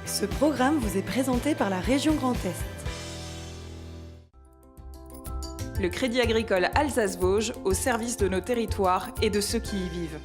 Ce programme vous est présenté par la région Grand Est. Le Crédit agricole Alsace-Vosges au service de nos territoires et de ceux qui y vivent.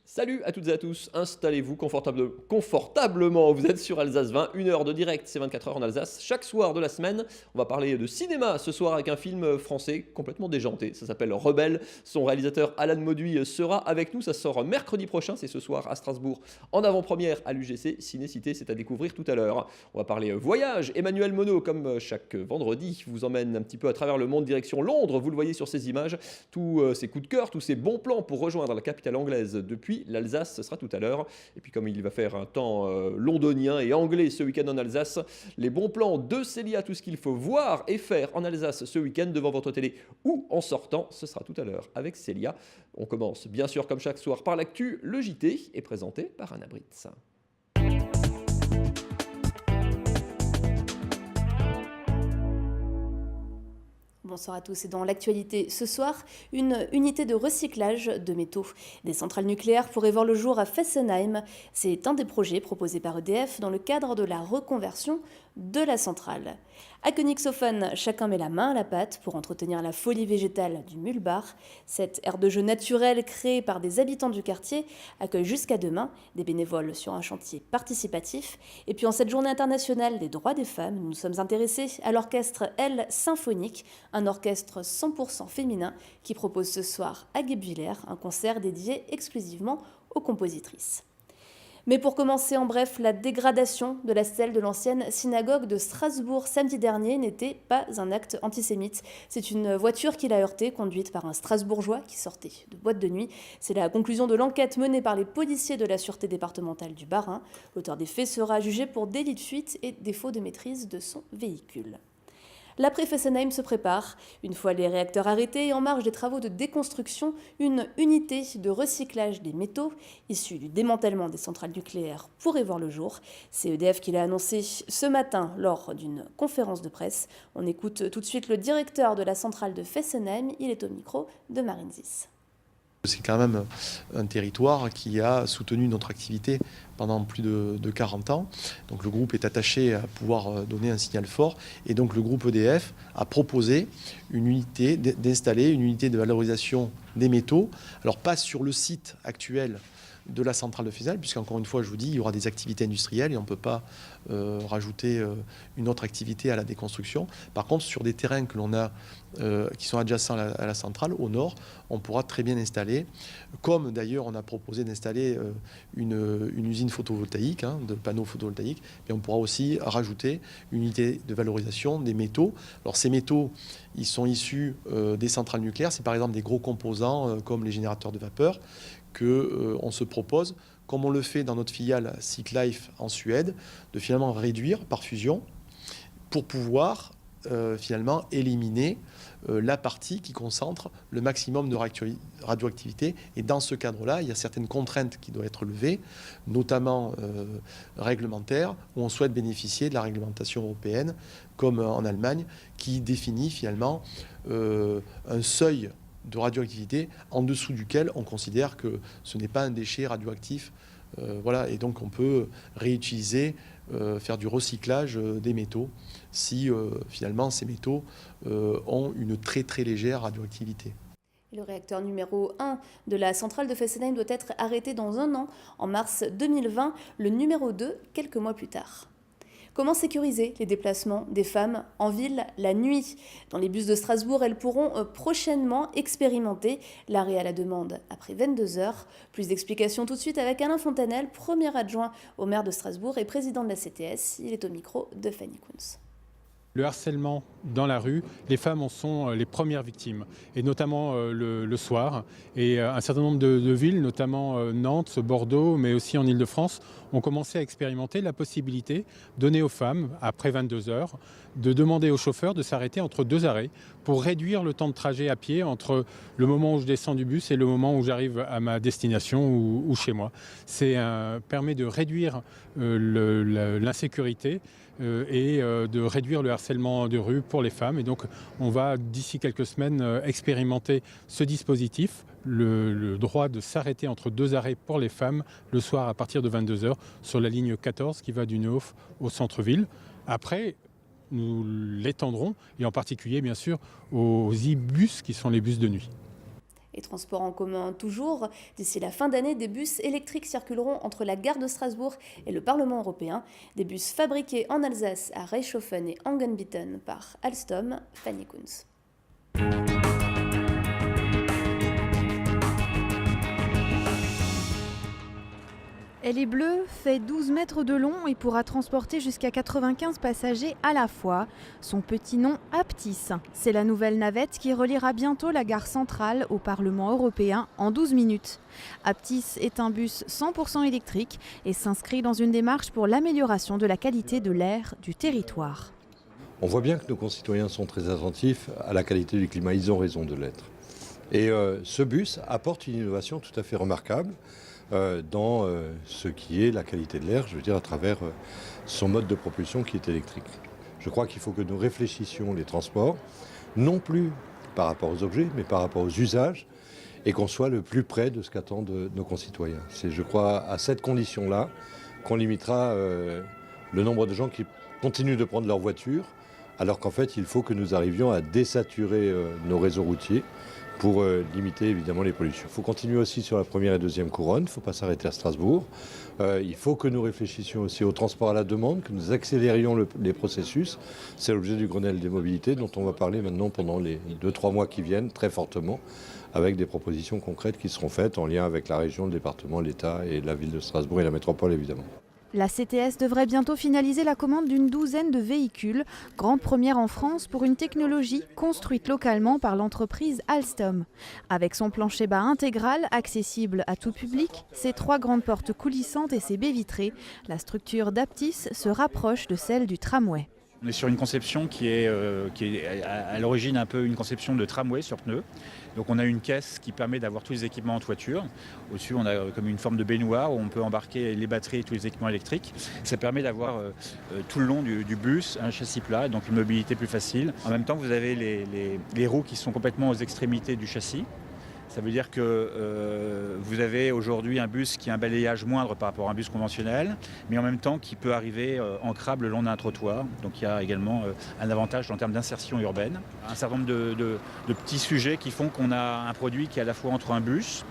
Salut à toutes et à tous, installez-vous confortablement, vous êtes sur Alsace 20, 1 heure de direct, c'est 24 heures en Alsace, chaque soir de la semaine. On va parler de cinéma ce soir avec un film français complètement déjanté, ça s'appelle Rebelle. Son réalisateur Alan Mauduit sera avec nous, ça sort mercredi prochain, c'est ce soir à Strasbourg, en avant-première à l'UGC Ciné-Cité, c'est à découvrir tout à l'heure. On va parler voyage, Emmanuel Monod, comme chaque vendredi, vous emmène un petit peu à travers le monde direction Londres, vous le voyez sur ces images, tous ses coups de cœur, tous ses bons plans pour rejoindre la capitale anglaise depuis l'Alsace, ce sera tout à l'heure. Et puis comme il va faire un temps londonien et anglais ce week-end en Alsace, les bons plans de Célia, tout ce qu'il faut voir et faire en Alsace ce week-end devant votre télé ou en sortant, ce sera tout à l'heure avec Célia. On commence bien sûr comme chaque soir par l'actu, le JT est présenté par Anna Britz. Bonsoir à tous et dans l'actualité ce soir, une unité de recyclage de métaux. Des centrales nucléaires pourraient voir le jour à Fessenheim. C'est un des projets proposés par EDF dans le cadre de la reconversion de la centrale. À Königshofen, chacun met la main à la pâte pour entretenir la folie végétale du Mühlbach. Cette aire de jeu naturelle créée par des habitants du quartier accueille jusqu'à demain des bénévoles sur un chantier participatif. Et puis en cette journée internationale des droits des femmes, nous nous sommes intéressés à l'orchestre L Symphonique, un orchestre 100% féminin qui propose ce soir à Guebwiller un concert dédié exclusivement aux compositrices. Mais pour commencer, en bref, la dégradation de la stèle de l'ancienne synagogue de Strasbourg samedi dernier n'était pas un acte antisémite. C'est une voiture qui l'a heurté, conduite par un Strasbourgeois qui sortait de boîte de nuit. C'est la conclusion de l'enquête menée par les policiers de la sûreté départementale du Bas-Rhin. L'auteur des faits sera jugé pour délit de fuite et défaut de maîtrise de son véhicule. L'après Fessenheim se prépare. Une fois les réacteurs arrêtés et en marge des travaux de déconstruction, une unité de recyclage des métaux issue du démantèlement des centrales nucléaires pourrait voir le jour. C'est EDF qui l'a annoncé ce matin lors d'une conférence de presse. On écoute tout de suite le directeur de la centrale de Fessenheim. Il est au micro de Marine Zis. C'est quand même un territoire qui a soutenu notre activité pendant plus de 40 ans. Donc le groupe est attaché à pouvoir donner un signal fort. Et donc le groupe EDF a proposé d'installer une unité de valorisation des métaux. Alors pas sur le site actuel de la centrale de Fessenheim, puisqu'encore une fois, je vous dis, il y aura des activités industrielles et on ne peut pas rajouter une autre activité à la déconstruction. Par contre, sur des terrains que l'on a, qui sont adjacents à la centrale, au nord, on pourra très bien installer, comme d'ailleurs on a proposé d'installer une usine photovoltaïque, de panneaux photovoltaïques, mais on pourra aussi rajouter une unité de valorisation des métaux. Alors ces métaux, ils sont issus des centrales nucléaires, c'est par exemple des gros composants comme les générateurs de vapeur, qu'on se propose, comme on le fait dans notre filiale Cyclife en Suède, de finalement réduire par fusion pour pouvoir finalement éliminer la partie qui concentre le maximum de radioactivité. Et dans ce cadre-là, il y a certaines contraintes qui doivent être levées, notamment réglementaires, où on souhaite bénéficier de la réglementation européenne, comme en Allemagne, qui définit finalement un seuil de radioactivité en dessous duquel on considère que ce n'est pas un déchet radioactif. Voilà, et donc on peut réutiliser, faire du recyclage des métaux si finalement ces métaux ont une très très légère radioactivité. Le réacteur numéro 1 de la centrale de Fessenheim doit être arrêté dans un an, en mars 2020, le numéro 2 quelques mois plus tard. Comment sécuriser les déplacements des femmes en ville la nuit ? Dans les bus de Strasbourg, elles pourront prochainement expérimenter l'arrêt à la demande après 22 heures. Plus d'explications tout de suite avec Alain Fontanel, premier adjoint au maire de Strasbourg et président de la CTS. Il est au micro de Fanny Kunz. Le harcèlement dans la rue, les femmes en sont les premières victimes, et notamment le soir. Et un certain nombre de villes, notamment Nantes, Bordeaux, mais aussi en Île-de-France, ont commencé à expérimenter la possibilité donnée aux femmes, après 22 heures, de demander au chauffeur de s'arrêter entre deux arrêts pour réduire le temps de trajet à pied entre le moment où je descends du bus et le moment où j'arrive à ma destination ou chez moi. C'est permet de réduire l'insécurité et de réduire le harcèlement de rue pour les femmes. Et donc on va d'ici quelques semaines expérimenter ce dispositif, le droit de s'arrêter entre 2 arrêts pour les femmes le soir à partir de 22h sur la ligne 14 qui va du Neuf au centre-ville. Après, nous l'étendrons, et en particulier bien sûr aux e-bus qui sont les bus de nuit. Et transports en commun toujours. D'ici la fin d'année, des bus électriques circuleront entre la gare de Strasbourg et le Parlement européen. Des bus fabriqués en Alsace à Reichshofen et Angenbieten par Alstom. Fanny Kunz. Elle est bleue, fait 12 mètres de long et pourra transporter jusqu'à 95 passagers à la fois. Son petit nom, Aptis. C'est la nouvelle navette qui reliera bientôt la gare centrale au Parlement européen en 12 minutes. Aptis est un bus 100% électrique et s'inscrit dans une démarche pour l'amélioration de la qualité de l'air du territoire. On voit bien que nos concitoyens sont très attentifs à la qualité du climat. Ils ont raison de l'être. Et ce bus apporte une innovation tout à fait remarquable dans ce qui est la qualité de l'air, je veux dire à travers son mode de propulsion qui est électrique. Je crois qu'il faut que nous réfléchissions les transports, non plus par rapport aux objets, mais par rapport aux usages, et qu'on soit le plus près de ce qu'attendent nos concitoyens. C'est, je crois, à cette condition-là qu'on limitera le nombre de gens qui continuent de prendre leur voiture, alors qu'en fait, il faut que nous arrivions à désaturer nos réseaux routiers pour limiter évidemment les pollutions. Il faut continuer aussi sur la première et deuxième couronne, il ne faut pas s'arrêter à Strasbourg. Il faut que nous réfléchissions aussi au transport à la demande, que nous accélérions les processus. C'est l'objet du Grenelle des mobilités dont on va parler maintenant pendant les 2-3 mois qui viennent très fortement, avec des propositions concrètes qui seront faites en lien avec la région, le département, l'État et la ville de Strasbourg et la métropole évidemment. La CTS devrait bientôt finaliser la commande d'une douzaine de véhicules, grande première en France pour une technologie construite localement par l'entreprise Alstom. Avec son plancher bas intégral, accessible à tout public, ses 3 grandes portes coulissantes et ses baies vitrées, la structure d'Aptis se rapproche de celle du tramway. On est sur une conception qui est à l'origine un peu une conception de tramway sur pneus. Donc on a une caisse qui permet d'avoir tous les équipements en toiture. Au-dessus, on a comme une forme de baignoire où on peut embarquer les batteries et tous les équipements électriques. Ça permet d'avoir tout le long du bus un châssis plat, donc une mobilité plus facile. En même temps, vous avez les roues qui sont complètement aux extrémités du châssis. Ça veut dire que vous avez aujourd'hui un bus qui a un balayage moindre par rapport à un bus conventionnel, mais en même temps qui peut arriver ancrable le long d'un trottoir. Donc il y a également un avantage en termes d'insertion urbaine. Un certain nombre de petits sujets qui font qu'on a un produit qui est à la fois entre un bus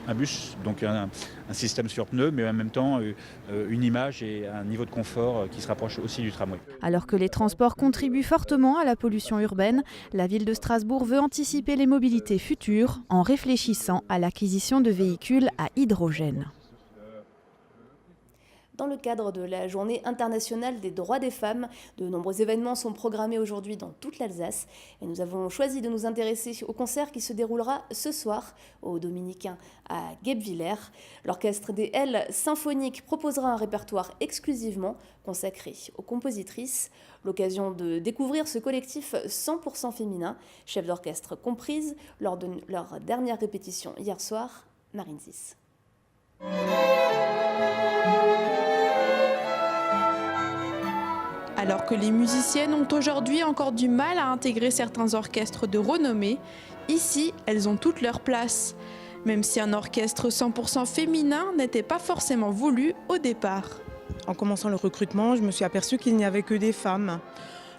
donc un système sur pneus, mais en même temps une image et un niveau de confort qui se rapproche aussi du tramway. Alors que les transports contribuent fortement à la pollution urbaine, la ville de Strasbourg veut anticiper les mobilités futures en réfléchissant à l'acquisition de véhicules à hydrogène. Dans le cadre de la Journée internationale des droits des femmes, de nombreux événements sont programmés aujourd'hui dans toute l'Alsace. Et nous avons choisi de nous intéresser au concert qui se déroulera ce soir au Dominicain à Guebwiller. L'orchestre des L symphoniques proposera un répertoire exclusivement consacré aux compositrices. L'occasion de découvrir ce collectif 100% féminin, chef d'orchestre comprise, lors de leur dernière répétition hier soir, Marine Zis. Alors que les musiciennes ont aujourd'hui encore du mal à intégrer certains orchestres de renommée, ici, elles ont toute leur place. Même si un orchestre 100% féminin n'était pas forcément voulu au départ. En commençant le recrutement, je me suis aperçue qu'il n'y avait que des femmes.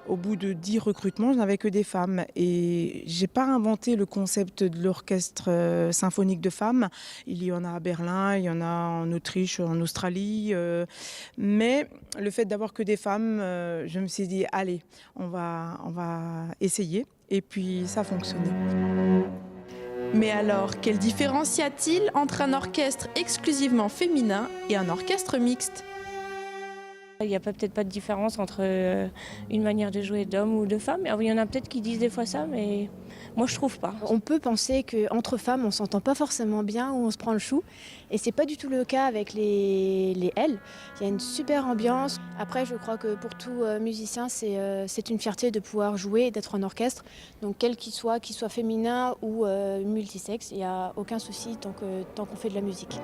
Au bout de 10 recrutements, je n'avais que des femmes. Et je n'ai pas inventé le concept de l'orchestre symphonique de femmes. Il y en a à Berlin, il y en a en Autriche, en Australie. Mais le fait d'avoir que des femmes, je me suis dit, allez, on va essayer. Et puis ça a fonctionné. Mais alors, quelle différence y a-t-il entre un orchestre exclusivement féminin et un orchestre mixte ? Il n'y a peut-être pas de différence entre une manière de jouer d'homme ou de femme. Il y en a peut-être qui disent des fois ça, mais moi je trouve pas. On peut penser qu'entre femmes, on ne s'entend pas forcément bien ou on se prend le chou. Et ce n'est pas du tout le cas avec les L. Il y a une super ambiance. Après, je crois que pour tout musicien, c'est une fierté de pouvoir jouer et d'être en orchestre. Donc quel qu'il soit féminin ou multisexe, il n'y a aucun souci tant qu'on fait de la musique.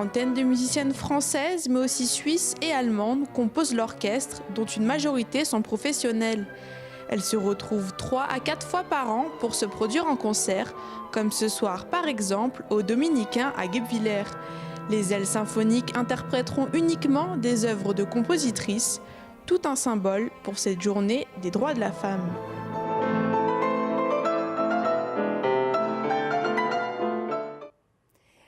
quarantaine de musiciennes françaises, mais aussi suisses et allemandes, composent l'orchestre, dont une majorité sont professionnelles. Elles se retrouvent 3 à 4 fois par an pour se produire en concert, comme ce soir par exemple au Dominicain à Guebwiller. Les ailes symphoniques interpréteront uniquement des œuvres de compositrices, tout un symbole pour cette journée des droits de la femme.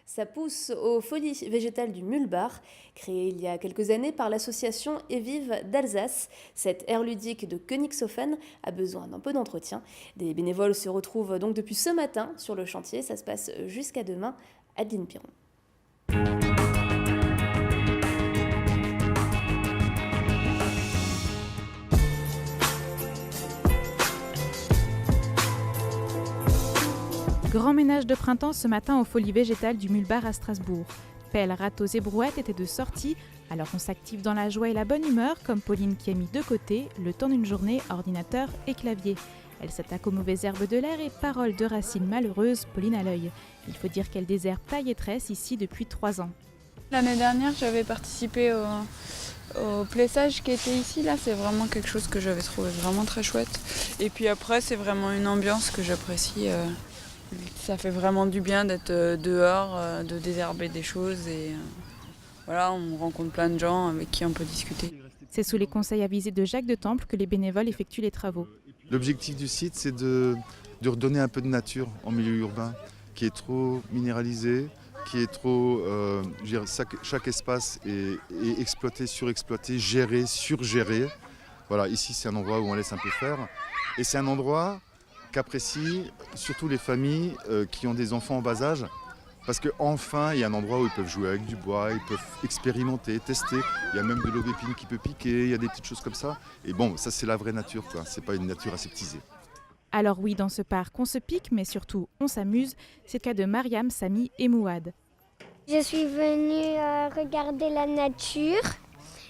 Ça pousse aux Folies végétales du Mulbar, créée il y a quelques années par l'association Evive d'Alsace. Cette aire ludique de Königshofen a besoin d'un peu d'entretien. Des bénévoles se retrouvent donc depuis ce matin sur le chantier. Ça se passe jusqu'à demain. Adeline Piron. Grand ménage de printemps ce matin aux Folies végétales du Mulbar à Strasbourg. Pelles, râteaux et brouettes étaient de sortie, alors on s'active dans la joie et la bonne humeur, comme Pauline qui a mis de côté le temps d'une journée ordinateur et clavier. Elle s'attaque aux mauvaises herbes de l'air et parole de racines malheureuses, Pauline à l'œil. Il faut dire qu'elle désherbe taille et tresse ici depuis 3 ans. L'année dernière, j'avais participé au plessage qui était ici. Là, c'est vraiment quelque chose que j'avais trouvé vraiment très chouette. Et puis après, c'est vraiment une ambiance que j'apprécie. Ça fait vraiment du bien d'être dehors, de désherber des choses et voilà, on rencontre plein de gens avec qui on peut discuter. C'est sous les conseils avisés de Jacques de Temple que les bénévoles effectuent les travaux. L'objectif du site, c'est de redonner un peu de nature en milieu urbain, qui est trop minéralisé, qui est trop... chaque espace est exploité, surexploité, géré, surgéré. Voilà, ici c'est un endroit où on laisse un peu faire. Et c'est un endroit qu'apprécient surtout les familles qui ont des enfants en bas âge, parce qu'enfin il y a un endroit où ils peuvent jouer avec du bois, ils peuvent expérimenter, tester. Il y a même de l'aubépine qui peut piquer, il y a des petites choses comme ça. Et bon, ça c'est la vraie nature, quoi. C'est pas une nature aseptisée. Alors oui, dans ce parc, on se pique, mais surtout on s'amuse. C'est le cas de Mariam, Samy et Mouad. Je suis venue regarder la nature.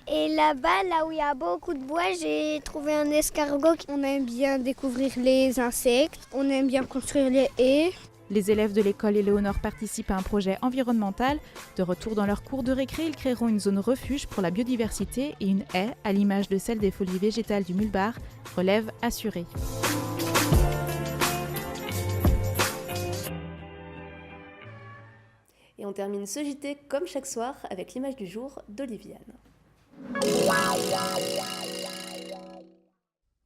Et là-bas, là où il y a beaucoup de bois, j'ai trouvé un escargot. On aime bien découvrir les insectes, on aime bien construire les haies. Les élèves de l'école Éléonore participent à un projet environnemental. De retour dans leur cours de récré, ils créeront une zone refuge pour la biodiversité et une haie, à l'image de celle des Folies végétales du Mulbar, relève assurée. Et on termine ce JT comme chaque soir avec l'image du jour d'Oliviane.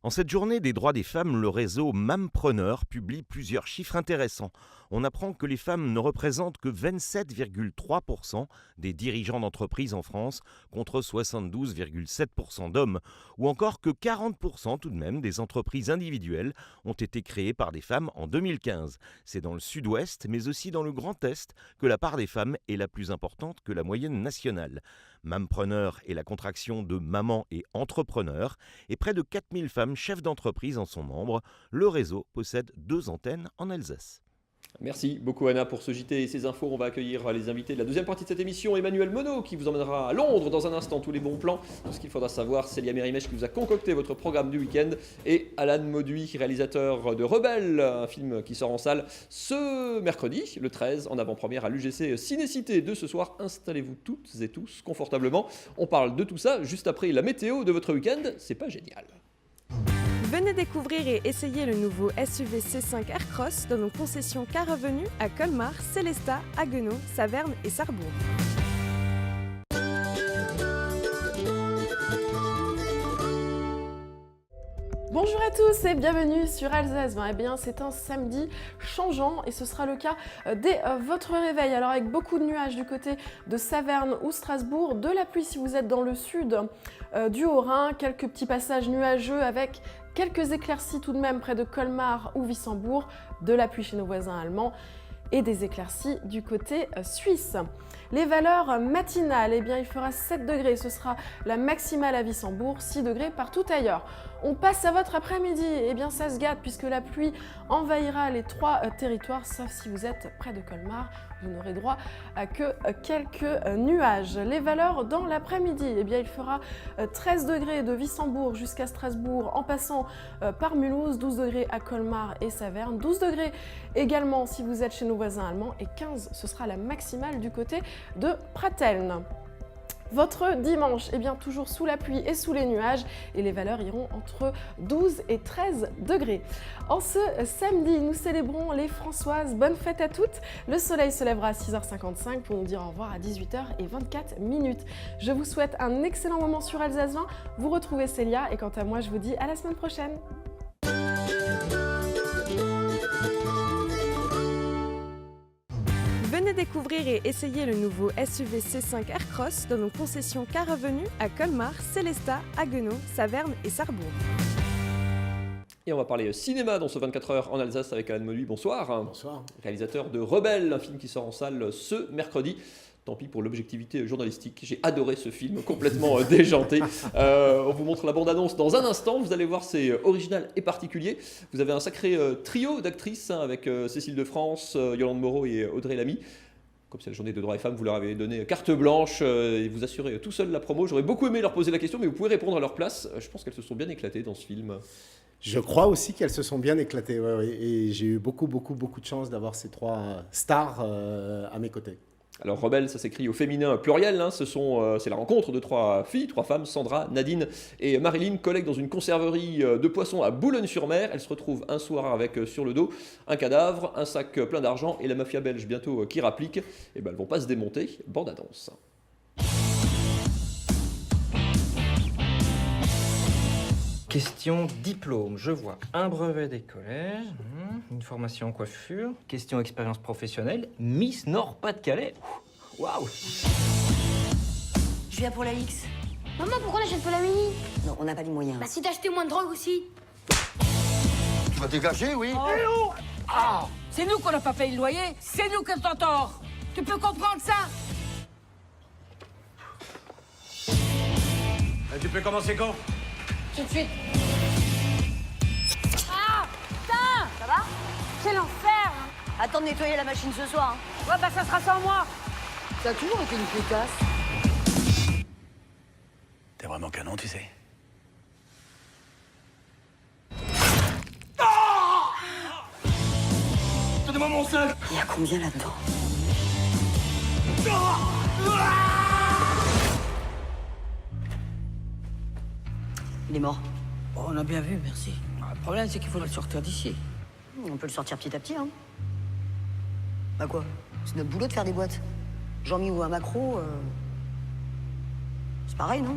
En cette journée des droits des femmes, le réseau Mampreneur publie plusieurs chiffres intéressants. On apprend que les femmes ne représentent que 27,3% des dirigeants d'entreprises en France, contre 72,7% d'hommes, ou encore que 40% tout de même des entreprises individuelles ont été créées par des femmes en 2015. C'est dans le sud-ouest, mais aussi dans le Grand Est, que la part des femmes est la plus importante que la moyenne nationale. Mampreneur est la contraction de maman et entrepreneur, et près de 4000 femmes chefs d'entreprise en sont membres. Le réseau possède 2 antennes en Alsace. Merci beaucoup Anna pour ce JT et ces infos. On va accueillir les invités de la deuxième partie de cette émission. Emmanuel Monod qui vous emmènera à Londres dans un instant, tous les bons plans, tout ce qu'il faudra savoir. Célia Mérimèche qui vous a concocté votre programme du week-end. Et Alan Mauduit, réalisateur de Rebelle, un film qui sort en salle ce mercredi, le 13, en avant-première à l'UGC Ciné-Cité de ce soir. Installez-vous toutes et tous confortablement. On parle de tout ça juste après la météo de votre week-end. C'est pas génial. Venez découvrir et essayer le nouveau SUV C5 Aircross dans nos concessions Car Revenu à Colmar, Célestat, Haguenau, Saverne et Sarrebourg. Bonjour à tous et bienvenue sur Alsace 20. Eh bien, c'est un samedi changeant et ce sera le cas dès votre réveil. Alors avec beaucoup de nuages du côté de Saverne ou Strasbourg, de la pluie si vous êtes dans le sud du Haut-Rhin, quelques petits passages nuageux avec quelques éclaircies tout de même près de Colmar ou Wissembourg, de la pluie chez nos voisins allemands et des éclaircies du côté suisse. Les valeurs matinales, eh bien il fera 7 degrés, ce sera la maximale à Wissembourg, 6 degrés partout ailleurs. On passe à votre après-midi, eh bien ça se gâte puisque la pluie envahira les 3 territoires, sauf si vous êtes près de Colmar, vous n'aurez droit à que quelques nuages. Les valeurs dans l'après-midi, eh bien il fera 13 degrés de Wissembourg jusqu'à Strasbourg en passant par Mulhouse, 12 degrés à Colmar et Saverne, 12 degrés également si vous êtes chez nos voisins allemands et 15 ce sera la maximale du côté de Prateln. Votre dimanche, eh bien toujours sous la pluie et sous les nuages, et les valeurs iront entre 12 et 13 degrés. En ce samedi, nous célébrons les Françoises. Bonne fête à toutes. Le soleil se lèvera à 6h55 pour nous dire au revoir à 18h24. Je vous souhaite un excellent moment sur Alsace 20. Vous retrouvez Célia, et quant à moi, je vous dis à la semaine prochaine. Venez découvrir et essayer le nouveau SUV C5 Aircross dans nos concessions Car Revenu à Colmar, Célestat, Haguenau, Saverne et Sarrebourg. Et on va parler cinéma dans ce 24 heures en Alsace avec Alain Meluy. Bonsoir. Bonsoir. Réalisateur de Rebelle, un film qui sort en salle ce mercredi. Tant pis pour l'objectivité journalistique, j'ai adoré ce film complètement déjanté. On vous montre la bande-annonce dans un instant, vous allez voir, c'est original et particulier. Vous avez un sacré trio d'actrices avec Cécile de France, Yolande Moreau et Audrey Lamy. Comme c'est la journée de droits des femmes, vous leur avez donné carte blanche et vous assurez tout seul la promo. J'aurais beaucoup aimé leur poser la question, mais vous pouvez répondre à leur place. Je pense qu'elles se sont bien éclatées dans ce film. Je crois aussi qu'elles se sont bien éclatées, ouais. Et j'ai eu beaucoup de chance d'avoir ces trois stars à mes côtés. Alors Rebelle, ça s'écrit au féminin pluriel, hein. C'est la rencontre de trois filles, trois femmes, Sandra, Nadine et Marilyn, collègues dans une conserverie de poissons à Boulogne-sur-Mer. Elles se retrouvent un soir avec sur le dos un cadavre, un sac plein d'argent et la mafia belge bientôt qui rapplique. Et ben elles vont pas se démonter, bande annonce. Question diplôme, je vois un brevet des collèges, une formation en coiffure, question expérience professionnelle, Miss Nord-Pas-de-Calais. Waouh! Je viens pour la X. Maman, pourquoi on n'achète pas la Mini? Non, on n'a pas les moyens. Bah si t'achetais moins de drogue aussi. Tu vas dégager, oui? Ah! C'est nous qu'on n'a pas payé le loyer, c'est nous qui t'en tort. Tu peux comprendre ça? Tu peux commencer quand? Tout de suite. Ah! Putain! Ça va? Quel enfer! Attends de nettoyer la machine ce soir. Ouais, bah ça sera sans moi. Ça a toujours été une pétasse. T'es vraiment canon, tu sais. Donnez-moi mon sac! Il y a combien là-dedans? Il est mort. Oh, on a bien vu, merci. Le problème, c'est qu'il faudrait le sortir d'ici. On peut le sortir petit à petit, hein. Bah quoi? C'est notre boulot de faire des boîtes. Jean-Mi ou un macro, c'est pareil, non?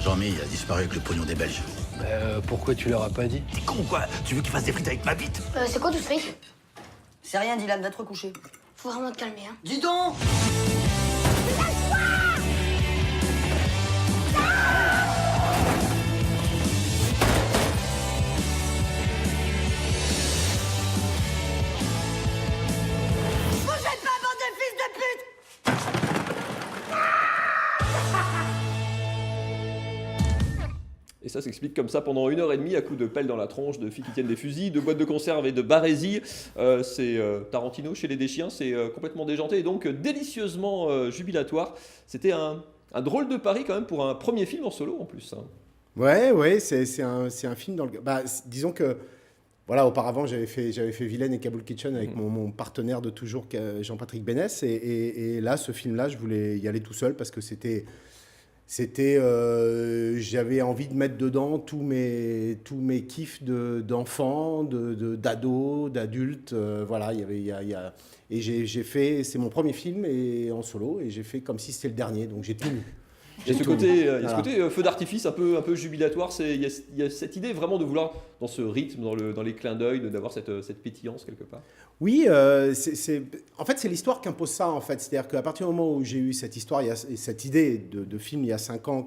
Jean-Mi a disparu avec le pognon des Belges. Pourquoi tu leur as pas dit? T'es con, quoi? Tu veux qu'il fasse des frites avec ma bite? C'est quoi tout ce fric? C'est rien, Dylan, va te recoucher. Faut vraiment te calmer, hein. Dis donc! Et ça s'explique comme ça pendant 1h30 à coups de pelle dans la tronche, de filles qui tiennent des fusils, de boîtes de conserve et de barésie. C'est Tarantino chez les Deschiens, c'est complètement déjanté et donc délicieusement jubilatoire. C'était un drôle de pari quand même pour un premier film en solo en plus. Hein. Ouais, c'est un film dans le... Bah, disons que, voilà, auparavant j'avais fait Vilaine et Kaboul Kitchen avec mon partenaire de toujours, Jean-Patrick Bénès. Et là, ce film-là, je voulais y aller tout seul parce que j'avais envie de mettre dedans tous mes kiffs d'enfants, d'ados, d'adultes. Voilà, et j'ai fait, c'est mon premier film et en solo, et j'ai fait comme si c'était le dernier, donc j'ai tout lu. Il y a ce côté feu d'artifice un peu jubilatoire. Il y a cette idée vraiment de vouloir, dans ce rythme, dans les clins d'œil, d'avoir cette pétillance quelque part. Oui, en fait, c'est l'histoire qui impose ça, en fait. C'est-à-dire qu'à partir du moment où j'ai eu cette histoire, cette idée de film il y a 5 ans,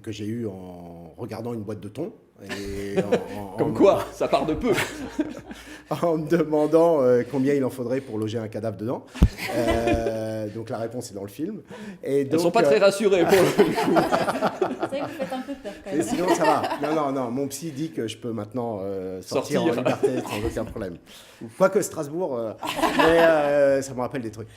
que j'ai eu en regardant une boîte de thon. Et quoi, ça part de peu. En me demandant combien il en faudrait pour loger un cadavre dedans. Donc la réponse est dans le film. Et donc, elles sont pas très rassurées pour le coup. C'est vrai que vous faites un peu peur quand même. Mais sinon, ça va. Non, mon psy dit que je peux maintenant sortir en liberté sans aucun problème. Quoique Strasbourg, mais ça me rappelle des trucs.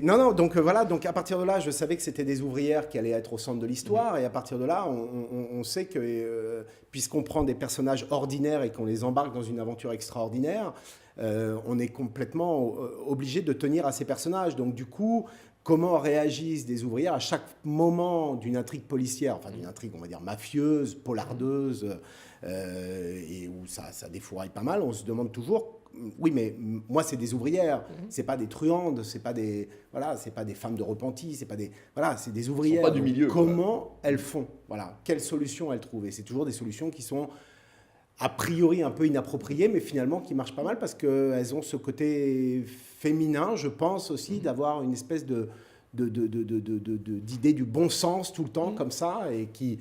Non, donc voilà, donc à partir de là, je savais que c'était des ouvrières qui allaient être au centre de l'histoire, et à partir de là, on sait que, puisqu'on prend des personnages ordinaires et qu'on les embarque dans une aventure extraordinaire, on est complètement obligé de tenir à ces personnages. Donc du coup, comment réagissent des ouvrières à chaque moment d'une intrigue policière, enfin d'une intrigue, on va dire, mafieuse, polardeuse, et où ça défouraille pas mal, on se demande toujours, oui, mais moi, c'est des ouvrières, c'est pas des truandes, c'est pas des femmes de repentis, c'est des ouvrières. Elles sont pas du milieu. Comment elles font, voilà, quelles solutions elles trouvent. Et c'est toujours des solutions qui sont a priori un peu inappropriées, mais finalement qui marchent pas mal parce qu'elles ont ce côté féminin, je pense aussi, d'avoir une espèce d'idée du bon sens tout le temps comme ça, et qui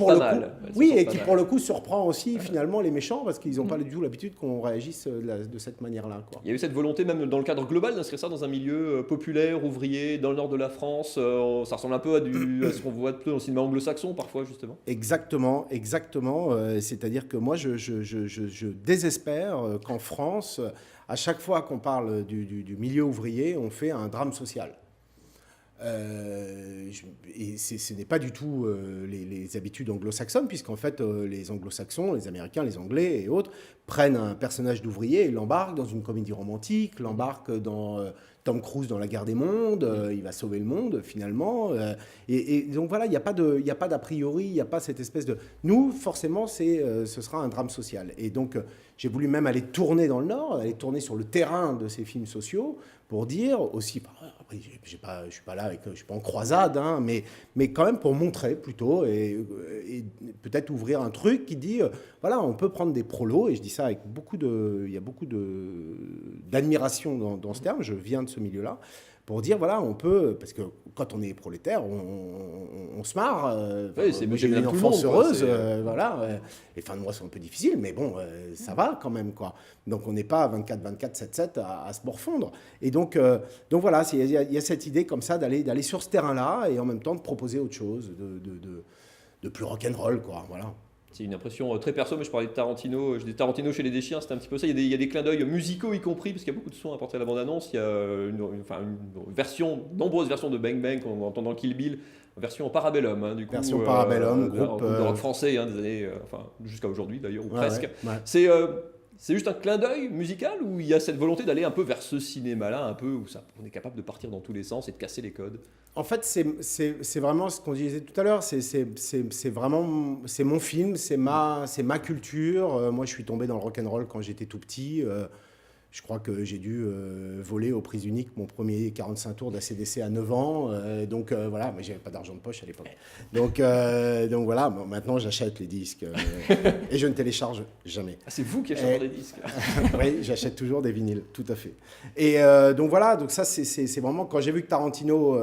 pour le coup surprend aussi finalement les méchants parce qu'ils n'ont pas du tout l'habitude qu'on réagisse de cette manière-là, quoi. Il y a eu cette volonté même dans le cadre global d'inscrire ça dans un milieu populaire, ouvrier, dans le nord de la France. Ça ressemble un peu à ce qu'on voit dans le cinéma anglo-saxon parfois justement. Exactement. C'est-à-dire que moi je désespère qu'en France, à chaque fois qu'on parle du milieu ouvrier, on fait un drame social. Et ce n'est pas du tout les habitudes anglo-saxonnes, puisqu'en fait les anglo-saxons, les américains, les anglais et autres prennent un personnage d'ouvrier et l'embarquent dans une comédie romantique, l'embarquent dans Tom Cruise dans La Guerre des Mondes, il va sauver le monde finalement, et donc voilà, il n'y a pas d'a priori, il n'y a pas cette espèce de... Nous, forcément, ce sera un drame social. Et donc j'ai voulu même aller tourner dans le Nord, aller tourner sur le terrain de ces films sociaux, pour dire aussi, après je suis pas là, je suis pas en croisade, hein, mais quand même pour montrer plutôt, et peut-être ouvrir un truc qui dit, voilà, on peut prendre des prolos, et je dis ça avec il y a beaucoup d'admiration dans ce terme, je viens de ce milieu-là, pour dire, voilà, on peut, parce que quand on est prolétaire, on se marre. J'ai eu une enfance heureuse, voilà. Les fins de mois sont un peu difficiles, mais bon, ça va quand même, quoi. Donc on n'est pas 24, 7 à se morfondre. Et donc voilà, il y a cette idée comme ça d'aller sur ce terrain-là et en même temps de proposer autre chose, de plus rock'n'roll, quoi. Voilà. C'est une impression très perso, mais je parlais de Tarantino. Je dis Tarantino chez les Deschiens, c'était un petit peu ça. Il y a des clins d'œil musicaux y compris, parce qu'il y a beaucoup de sons apportés à la bande-annonce. Il y a nombreuses versions de Bang Bang qu'on entend dans Kill Bill, version Parabellum, hein, du coup. Version Parabellum, groupe de rock français, hein, des années, jusqu'à aujourd'hui d'ailleurs, ou presque. Ouais. C'est juste un clin d'œil musical, ou il y a cette volonté d'aller un peu vers ce cinéma-là, un peu où on est capable de partir dans tous les sens et de casser les codes? En fait, c'est vraiment ce qu'on disait tout à l'heure. C'est vraiment mon film, c'est ma culture. Moi, je suis tombé dans le rock'n'roll quand j'étais tout petit. Je crois que j'ai dû voler aux prises uniques mon premier 45 tours d'ACDC à 9 ans. Donc voilà, mais j'avais pas d'argent de poche à l'époque. Donc voilà, bon, maintenant j'achète les disques et je ne télécharge jamais. Ah, c'est vous qui achetez des disques? Oui, j'achète toujours des vinyles, tout à fait. Et donc voilà, donc ça c'est vraiment quand j'ai vu que Tarantino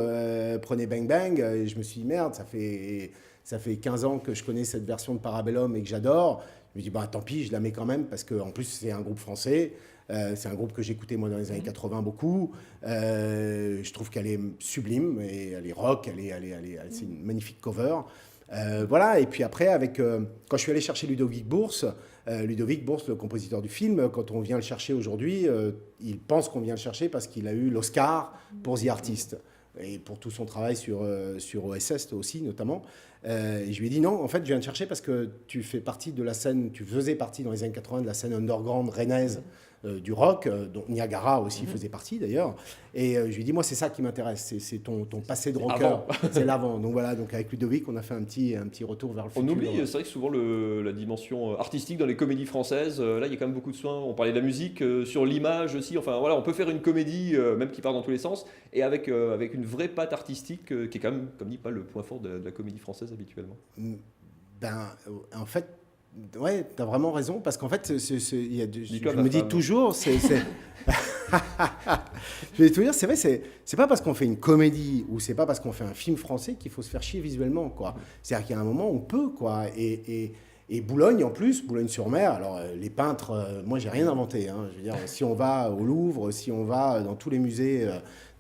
prenait Bang Bang, je me suis dit merde, ça fait 15 ans que je connais cette version de Parabellum et que j'adore. Je me dis bah tant pis, je la mets quand même parce qu'en plus c'est un groupe français. C'est un groupe que j'écoutais moi dans les années 80 beaucoup. Je trouve qu'elle est sublime et elle est rock, c'est une magnifique cover. Voilà, et puis après, quand je suis allé chercher Ludovic Bourse, le compositeur du film, quand on vient le chercher aujourd'hui, il pense qu'on vient le chercher parce qu'il a eu l'Oscar pour The Artist. Et pour tout son travail sur OSS aussi notamment. Et je lui ai dit non, en fait je viens te chercher parce que tu faisais partie dans les années 80 de la scène underground rennaise du rock, dont Niagara aussi faisait partie d'ailleurs. Et je lui ai dit moi c'est ça qui m'intéresse, c'est ton passé de rocker, c'est l'avant. Donc voilà, donc avec Ludovic on a fait un petit retour vers le futur. On oublie, c'est vrai que souvent la dimension artistique dans les comédies françaises, là il y a quand même beaucoup de soins. On parlait de la musique, sur l'image aussi. Enfin voilà, on peut faire une comédie même qui part dans tous les sens et avec une vraie patte artistique qui est quand même, comme dit, pas le point fort de la comédie française habituellement. En fait, ouais, t'as vraiment raison, parce qu'en fait, je me dis toujours, je vais te dire, c'est vrai, c'est pas parce qu'on fait une comédie ou c'est pas parce qu'on fait un film français qu'il faut se faire chier visuellement, quoi. C'est-à-dire qu'il y a un moment où on peut, quoi, et Boulogne, en plus, Boulogne-sur-Mer, alors les peintres, moi j'ai rien inventé, hein. Je veux dire, si on va au Louvre, si on va dans tous les musées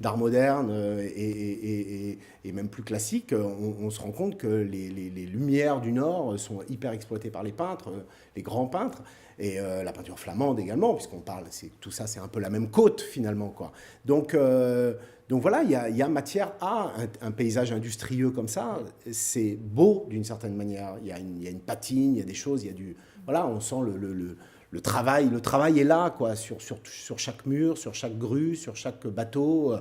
d'art moderne et même plus classique, on se rend compte que les lumières du Nord sont hyper exploitées par les peintres, les grands peintres, et la peinture flamande également, puisqu'on parle, tout ça c'est un peu la même côte finalement, quoi. Donc voilà, il y a matière à un paysage industrieux comme ça. C'est beau d'une certaine manière. Il y a une patine, il y a des choses, il y a du... Voilà, on sent le travail. Le travail est là, quoi, sur chaque mur, sur chaque grue, sur chaque bateau.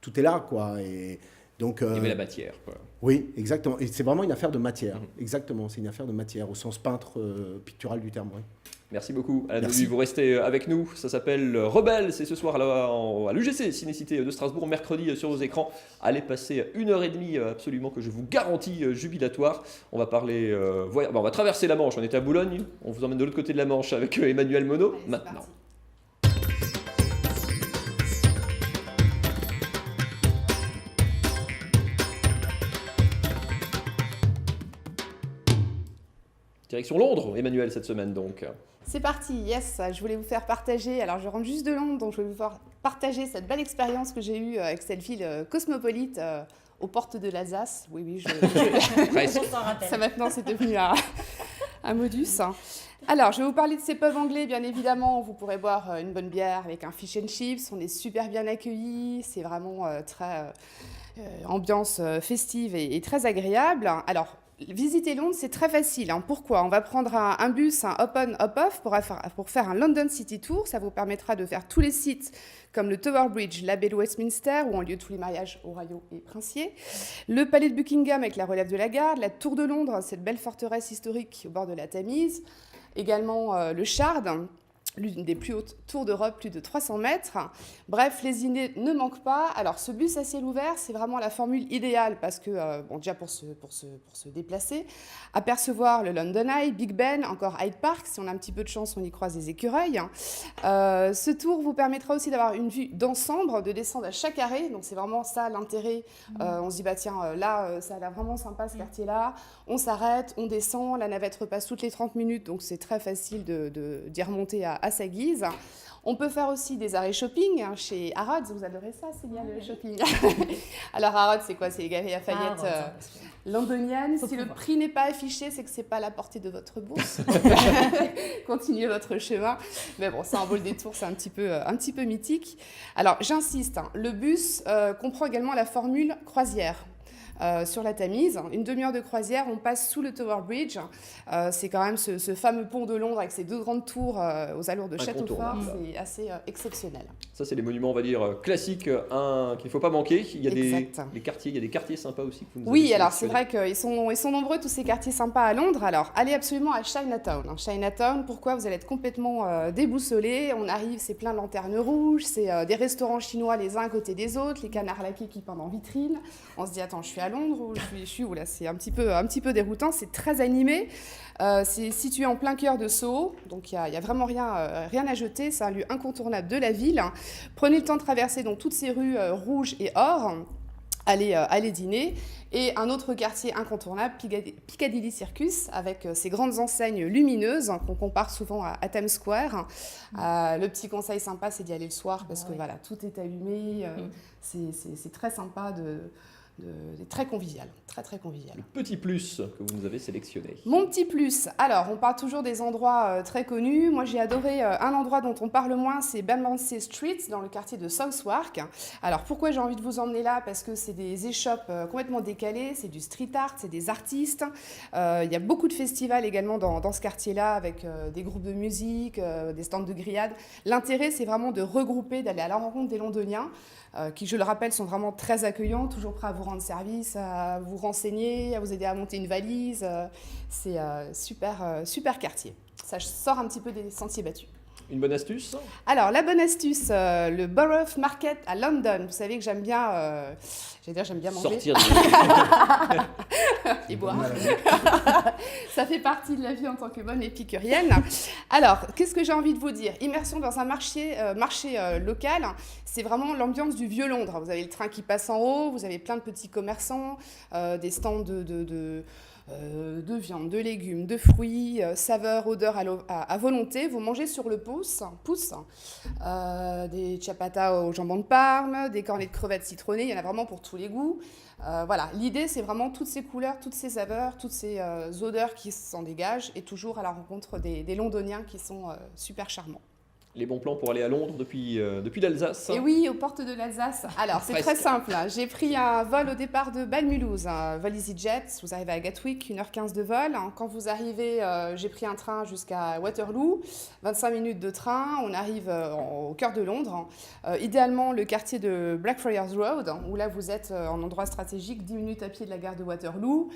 Tout est là, quoi. Et donc, il y avait la matière, quoi. Oui, exactement. Et c'est vraiment une affaire de matière. Exactement, c'est une affaire de matière, au sens peintre pictural du terme, oui. Merci beaucoup. Alain Deluy, vous restez avec nous. Ça s'appelle Rebelle. C'est ce soir à l'UGC Cinécité de Strasbourg, mercredi sur vos écrans. Allez passer 1h30 absolument que je vous garantis jubilatoire. On va parler, on va traverser la Manche. On était à Boulogne. On vous emmène de l'autre côté de la Manche avec Emmanuel Monod. Maintenant. Direction Londres, Emmanuel, cette semaine donc. C'est parti, yes, je voulais vous faire partager, alors je rentre juste de Londres, donc je voulais vous faire partager cette belle expérience que j'ai eue avec cette ville cosmopolite aux portes de l'Alsace. Oui, ça maintenant c'est devenu un modus. Alors, je vais vous parler de ces pubs anglais, bien évidemment, où vous pourrez boire une bonne bière avec un fish and chips, on est super bien accueillis, c'est vraiment très ambiance festive et très agréable. Alors, visiter Londres, c'est très facile. Pourquoi ? On va prendre un bus, un hop-on, hop-off pour faire un London City Tour. Ça vous permettra de faire tous les sites comme le Tower Bridge, l'abbaye de Westminster, où ont lieu tous les mariages royaux et princiers, le palais de Buckingham avec la relève de la garde, la tour de Londres, cette belle forteresse historique au bord de la Tamise, également le Shard, l'une des plus hautes tours d'Europe, plus de 300 mètres. Bref, les idées ne manquent pas. Alors, ce bus à ciel ouvert, c'est vraiment la formule idéale parce que, déjà pour se déplacer, apercevoir le London Eye, Big Ben, encore Hyde Park. Si on a un petit peu de chance, on y croise des écureuils. Ce tour vous permettra aussi d'avoir une vue d'ensemble, de descendre à chaque arrêt. Donc, c'est vraiment ça l'intérêt. On se dit, bah tiens, là, ça a l'air vraiment sympa ce quartier-là. On s'arrête, on descend. La navette repasse toutes les 30 minutes, donc c'est très facile d'y remonter à sa guise. On peut faire aussi des arrêts shopping chez Harrods. Vous adorez ça, c'est bien le shopping. Alors Harrods, c'est quoi ? C'est les galeries Lafayette londoniennes. Si le prix n'est pas affiché, c'est que c'est pas à la portée de votre bourse. Continuez votre chemin. Mais bon, ça en vaut le détour, c'est un petit peu mythique. Alors j'insiste, le bus comprend également la formule croisière. Sur la Tamise. Une demi-heure de croisière, on passe sous le Tower Bridge. C'est quand même ce fameux pont de Londres avec ses deux grandes tours aux allures de château fort. C'est assez exceptionnel. Ça, c'est les monuments, on va dire, classiques qu'il ne faut pas manquer. Il y a des quartiers sympas aussi. Que vous oui, alors c'est vrai qu'ils sont nombreux, tous ces quartiers sympas à Londres. Alors, allez absolument à Chinatown. Chinatown, pourquoi ? Vous allez être complètement déboussolé. On arrive, c'est plein de lanternes rouges, c'est des restaurants chinois les uns à côté des autres, les canards laqués qui pendent en vitrine. On se dit, attends, je suis à Londres ou je suis où là ? C'est un petit peu déroutant, c'est très animé. C'est situé en plein cœur de Soho, donc il y a vraiment rien à jeter. C'est un lieu incontournable de la ville. Prenez le temps de traverser donc toutes ces rues rouges et or. Allez dîner. Et un autre quartier incontournable, Piccadilly Circus, avec ses grandes enseignes lumineuses qu'on compare souvent à Times Square. Le petit conseil sympa, c'est d'y aller le soir parce que voilà, tout est allumé. C'est très sympa très convivial, très convivial. Le petit plus que vous nous avez sélectionné. Mon petit plus, alors on parle toujours des endroits très connus. Moi j'ai adoré un endroit dont on parle moins, c'est Bermondsey Street, dans le quartier de Southwark. Alors pourquoi j'ai envie de vous emmener là ? Parce que c'est des échoppes complètement décalées, c'est du street art, c'est des artistes. Il y a beaucoup de festivals également dans ce quartier-là, avec des groupes de musique, des stands de grillades. L'intérêt, c'est vraiment de regrouper, d'aller à la rencontre des Londoniens, qui, je le rappelle, sont vraiment très accueillants, toujours prêts à vous rendre service, à vous renseigner, à vous aider à monter une valise. C'est super quartier. Ça sort un petit peu des sentiers battus. Une bonne astuce ? Alors, la bonne astuce, le Borough Market à London. Vous savez que j'aime bien manger. Sortir et boire. Ça fait partie de la vie en tant que bonne épicurienne. Alors, qu'est-ce que j'ai envie de vous dire ? Immersion dans un marché local, c'est vraiment l'ambiance du vieux Londres. Vous avez le train qui passe en haut, vous avez plein de petits commerçants, des stands de viande, de légumes, de fruits, saveurs, odeurs à volonté. Vous mangez sur le pouces, des ciabatta au jambon de Parme, des cornets de crevettes citronnées, il y en a vraiment pour tous les goûts. Voilà, l'idée c'est vraiment toutes ces couleurs, toutes ces saveurs, toutes ces odeurs qui s'en dégagent et toujours à la rencontre des Londoniens qui sont super charmants. Les bons plans pour aller à Londres depuis l'Alsace. Et oui, aux portes de l'Alsace. Alors, c'est très simple. J'ai pris un vol au départ de Bâle-Mulhouse, un vol EasyJet. Vous arrivez à Gatwick, 1h15 de vol. Quand vous arrivez, j'ai pris un train jusqu'à Waterloo, 25 minutes de train. On arrive au cœur de Londres. Idéalement, le quartier de Blackfriars Road, où là, vous êtes en endroit stratégique, 10 minutes à pied de la gare de Waterloo.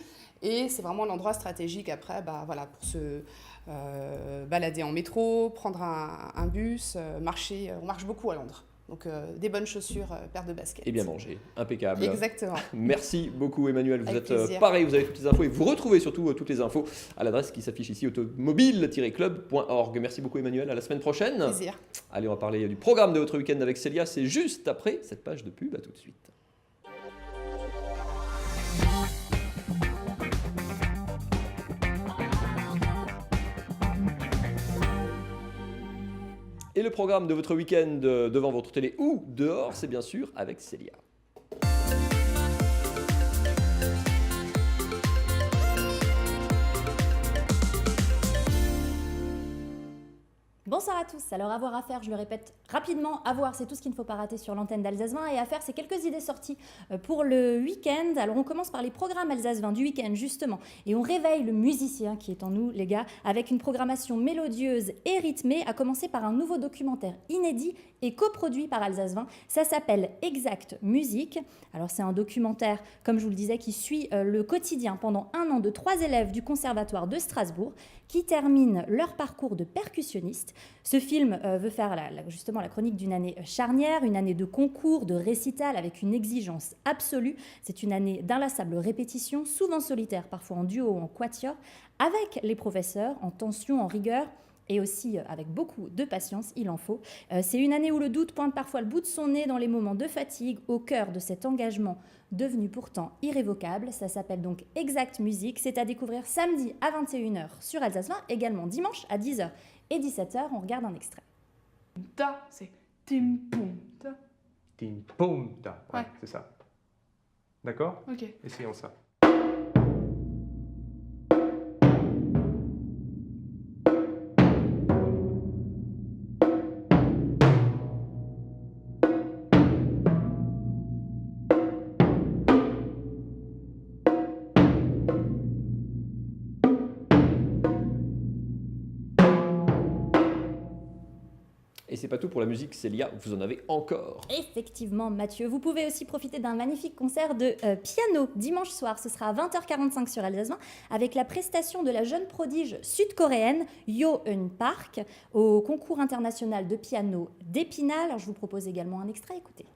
Et c'est vraiment l'endroit stratégique après, voilà, pour se balader en métro, prendre un bus, marcher. On marche beaucoup à Londres. Donc des bonnes chaussures, paires de baskets. Et bien manger, impeccable. Exactement. Merci beaucoup Emmanuel, vous Avec êtes plaisir. pareil, vous avez toutes les infos et vous retrouvez surtout toutes les infos à l'adresse qui s'affiche ici, automobile-club.org. Merci beaucoup Emmanuel, à la semaine prochaine. Plaisir. Allez, on va parler du programme de votre week-end avec Célia, c'est juste après cette page de pub, à tout de suite. Et le programme de votre week-end devant votre télé ou dehors, c'est bien sûr avec Célia. Bonsoir à tous. Alors avoir à faire, je le répète rapidement, avoir c'est tout ce qu'il ne faut pas rater sur l'antenne d'Alsace 20 et à faire c'est quelques idées sorties pour le week-end. Alors on commence par les programmes Alsace 20 du week-end justement et on réveille le musicien qui est en nous les gars avec une programmation mélodieuse et rythmée à commencer par un nouveau documentaire inédit et coproduit par Alsace 20. Ça s'appelle Exact Musique. Alors c'est un documentaire comme je vous le disais qui suit le quotidien pendant 1 an de 3 élèves du conservatoire de Strasbourg qui terminent leur parcours de percussionniste. Ce film veut faire justement la chronique d'une année charnière, une année de concours, de récital avec une exigence absolue. C'est une année d'inlassable répétition, souvent solitaire, parfois en duo ou en quatuor, avec les professeurs, en tension, en rigueur, et aussi avec beaucoup de patience, il en faut. C'est une année où le doute pointe parfois le bout de son nez dans les moments de fatigue, au cœur de cet engagement devenu pourtant irrévocable. Ça s'appelle donc Exact Musique. C'est à découvrir samedi à 21h sur Alsace 20, également dimanche à 10h et 17h. On regarde un extrait. Ta, c'est tim pum ta. Tim pum ta. Ouais, Ouais. c'est ça. D'accord? Ok. Essayons ça. Et c'est pas tout pour la musique, Célia, vous en avez encore. Effectivement, Mathieu. Vous pouvez aussi profiter d'un magnifique concert de piano dimanche soir. Ce sera à 20h45 sur Alsace 20 avec la prestation de la jeune prodige sud-coréenne Yo Eun Park au concours international de piano d'Épinal. Alors, je vous propose également un extrait. Écoutez.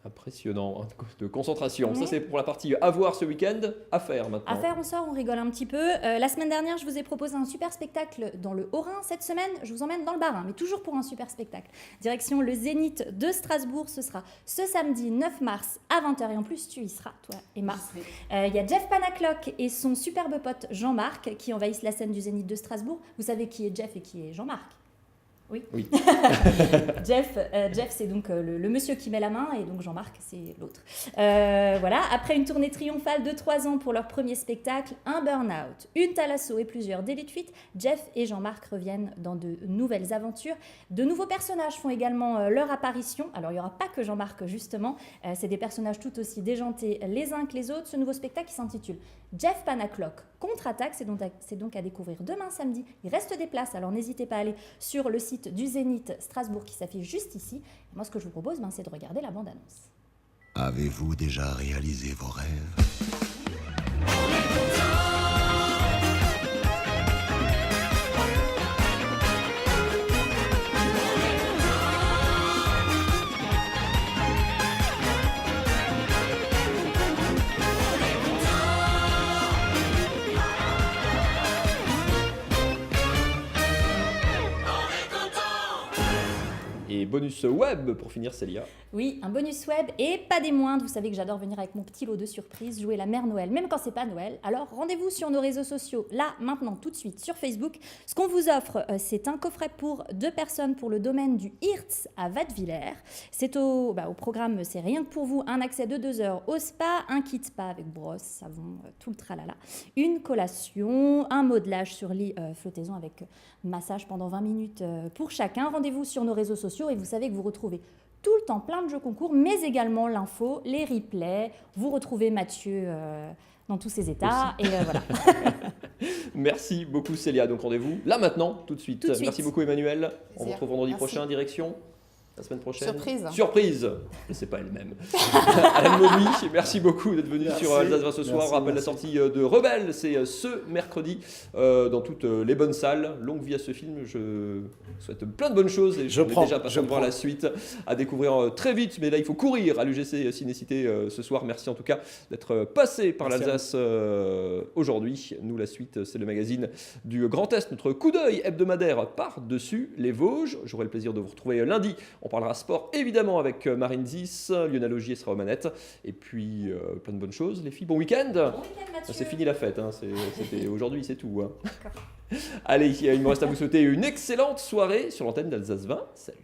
Impressionnant, hein, de concentration. Ça, Ouais. c'est pour la partie à voir ce week-end, à faire maintenant. À faire, on sort, on rigole un petit peu. La semaine dernière, je vous ai proposé un super spectacle dans le Haut-Rhin. Cette semaine, je vous emmène dans le Bas-Rhin, mais toujours pour un super spectacle. Direction le Zénith de Strasbourg. Ce sera ce samedi 9 mars à 20h. Et en plus, tu y seras, toi, Emma. Il y a Jeff Panaclock et son superbe pote Jean-Marc qui envahissent la scène du Zénith de Strasbourg. Vous savez qui est Jeff et qui est Jean-Marc? Oui. Jeff, c'est donc le monsieur qui met la main et donc Jean-Marc, c'est l'autre. Voilà, après une tournée triomphale de 3 ans pour leur premier spectacle, un burn-out, une thalasso et plusieurs délits de fuite, Jeff et Jean-Marc reviennent dans de nouvelles aventures. De nouveaux personnages font également leur apparition. Alors, il n'y aura pas que Jean-Marc, justement. C'est des personnages tout aussi déjantés les uns que les autres. Ce nouveau spectacle qui s'intitule Jeff Panaclock contre-attaque, c'est donc à découvrir demain samedi. Il reste des places, alors n'hésitez pas à aller sur le site du Zénith Strasbourg qui s'affiche juste ici. Et moi, ce que je vous propose, c'est de regarder la bande-annonce. Avez-vous déjà réalisé vos rêves? bonus web pour finir, Célia. Oui, un bonus web et pas des moindres. Vous savez que j'adore venir avec mon petit lot de surprises, jouer la mère Noël, même quand c'est pas Noël. Alors rendez-vous sur nos réseaux sociaux, là, maintenant, tout de suite, sur Facebook. Ce qu'on vous offre, c'est un coffret pour 2 personnes pour le domaine du Hirtz à Wattwiller. C'est au programme, c'est rien que pour vous, un accès de 2 heures au spa, un kit spa avec brosse, savon, tout le tralala, une collation, un modelage sur lit flottaison avec massage pendant 20 minutes pour chacun. Rendez-vous sur nos réseaux sociaux et vous savez que vous retrouvez tout le temps plein de jeux concours, mais également l'info, les replays. Vous retrouvez Mathieu dans tous ses états. Aussi. Et voilà. Merci beaucoup Célia. Donc rendez-vous là maintenant, tout de suite. Merci beaucoup Emmanuel. On vous retrouve vendredi prochain. Direction la semaine prochaine. Surprise. Mais c'est pas elle-même. Alain Moby, merci beaucoup d'être venu sur Alsace 20 ce soir. On rappelle la sortie de Rebelle, c'est ce mercredi dans toutes les bonnes salles. Longue vie à ce film. Je souhaite plein de bonnes choses et je déjà pas voir la suite à découvrir très vite. Mais là, il faut courir à l'UGC Cinécité ce soir. Merci en tout cas d'être passé par l'Alsace aujourd'hui. Nous, la suite, c'est le magazine du Grand Est, notre coup d'œil hebdomadaire par-dessus les Vosges. J'aurai le plaisir de vous retrouver lundi. On parlera sport évidemment avec Marine Zis, Lionel Augier sera aux manettes. Et puis plein de bonnes choses. Les filles, bon week-end. C'est fini la fête. C'était aujourd'hui, c'est tout. Allez, il me reste à vous souhaiter une excellente soirée sur l'antenne d'Alsace 20. Salut.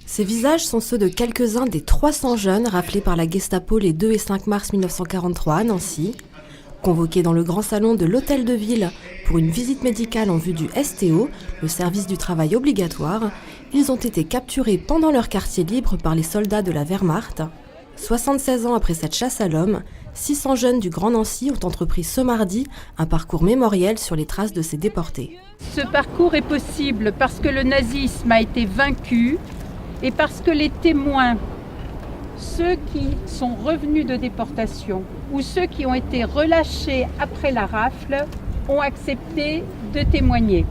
Ces visages sont ceux de quelques-uns des 300 jeunes raflés par la Gestapo les 2 et 5 mars 1943 à Nancy. Convoqués dans le grand salon de l'hôtel de ville pour une visite médicale en vue du STO, le service du travail obligatoire, ils ont été capturés pendant leur quartier libre par les soldats de la Wehrmacht. 76 ans après cette chasse à l'homme, 600 jeunes du Grand Nancy ont entrepris ce mardi un parcours mémoriel sur les traces de ces déportés. Ce parcours est possible parce que le nazisme a été vaincu et parce que les témoins, ceux qui sont revenus de déportation ou ceux qui ont été relâchés après la rafle, ont accepté de témoigner.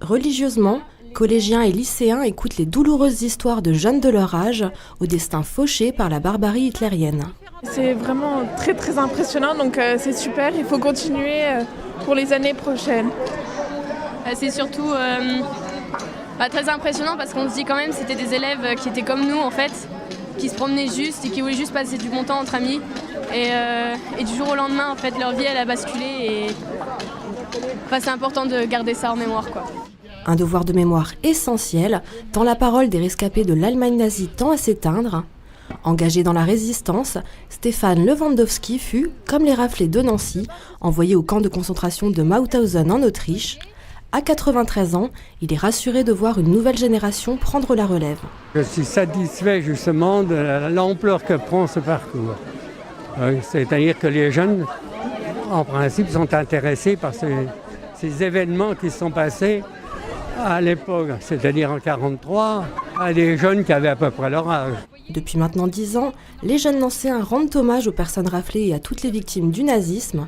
Religieusement, collégiens et lycéens écoutent les douloureuses histoires de jeunes de leur âge au destin fauché par la barbarie hitlérienne. C'est vraiment très très impressionnant, donc c'est super, il faut continuer pour les années prochaines. C'est surtout très impressionnant parce qu'on se dit quand même c'était des élèves qui étaient comme nous en fait, qui se promenaient juste et qui voulaient juste passer du bon temps entre amis. Et du jour au lendemain, en fait, leur vie elle a basculé et c'est important de garder ça en mémoire, quoi. Un devoir de mémoire essentiel, tant la parole des rescapés de l'Allemagne nazie tend à s'éteindre. Engagé dans la résistance, Stéphane Lewandowski fut, comme les raflés de Nancy, envoyé au camp de concentration de Mauthausen en Autriche. À 93 ans, il est rassuré de voir une nouvelle génération prendre la relève. Je suis satisfait justement de l'ampleur que prend ce parcours. C'est-à-dire que les jeunes, en principe, sont intéressés par ces événements qui se sont passés à l'époque, c'est-à-dire en 1943, à des jeunes qui avaient à peu près leur âge. Depuis maintenant 10 ans, les jeunes nancéens rendent hommage aux personnes raflées et à toutes les victimes du nazisme.